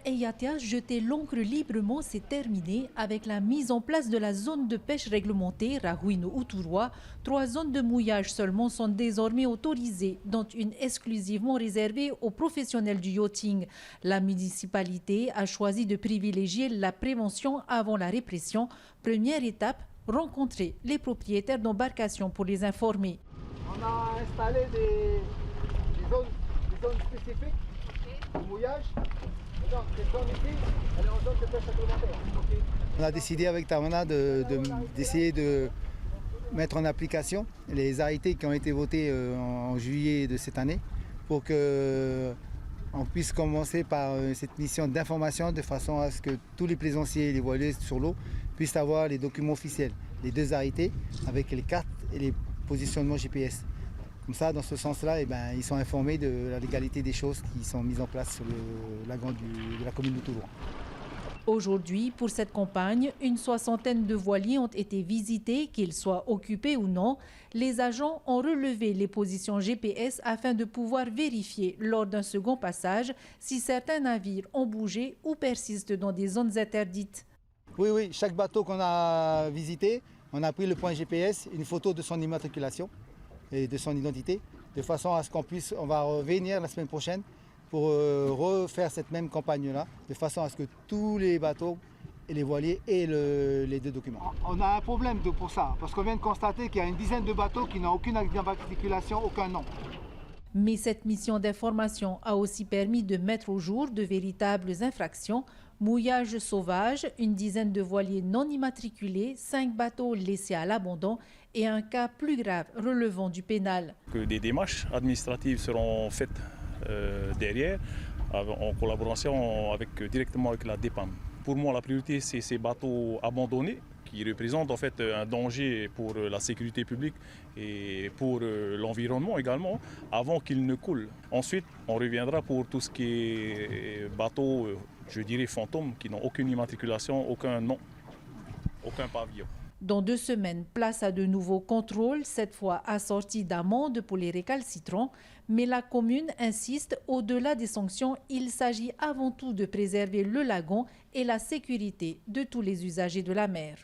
Eyatia, jeter l'encre librement, c'est terminé avec la mise en place de la zone de pêche réglementée Rahuino-Uturwa. 3 zones de mouillage seulement sont désormais autorisées, dont une exclusivement réservée aux professionnels du yachting. La municipalité a choisi de privilégier la prévention avant la répression. Première étape, rencontrer les propriétaires d'embarcations pour les informer. On a installé des zones spécifiques de mouillage. Donc, ces zones ici, elles sont en zone de pêche réglementaire. On a décidé avec Tamana d'essayer de mettre en application les arrêtés qui ont été votés en juillet de cette année pour qu'on puisse commencer par cette mission d'information de façon à ce que tous les plaisanciers et les voiliers sur l'eau puissent avoir les documents officiels, les 2 arrêtés avec les cartes et les positionnements GPS. Comme ça, dans ce sens-là, ils sont informés de la légalité des choses qui sont mises en place sur le lagon de la commune de Toulouse. Aujourd'hui, pour cette campagne, une 60aine de voiliers ont été visités, qu'ils soient occupés ou non. Les agents ont relevé les positions GPS afin de pouvoir vérifier lors d'un second passage si certains navires ont bougé ou persistent dans des zones interdites. Oui, chaque bateau qu'on a visité, on a pris le point GPS, une photo de son immatriculation et de son identité, de façon à ce on va revenir la semaine prochaine pour refaire cette même campagne-là, de façon à ce que tous les bateaux et les voiliers aient les 2 documents. On a un problème pour ça, parce qu'on vient de constater qu'il y a une dizaine de bateaux qui n'ont aucune immatriculation, aucun nom. Mais cette mission d'information a aussi permis de mettre au jour de véritables infractions. Mouillage sauvage, une dizaine de voiliers non immatriculés, 5 bateaux laissés à l'abandon et un cas plus grave relevant du pénal. Que des démarches administratives seront faites derrière en collaboration directement avec la DEPAM. Pour moi, la priorité, c'est ces bateaux abandonnés qui représentent en fait un danger pour la sécurité publique et pour l'environnement également, avant qu'ils ne coulent. Ensuite, on reviendra pour tout ce qui est bateaux, je dirais fantômes, qui n'ont aucune immatriculation, aucun nom, aucun pavillon. Dans 2 semaines, place à de nouveaux contrôles, cette fois assortis d'amendes pour les récalcitrants. Mais la commune insiste, au-delà des sanctions, il s'agit avant tout de préserver le lagon et la sécurité de tous les usagers de la mer.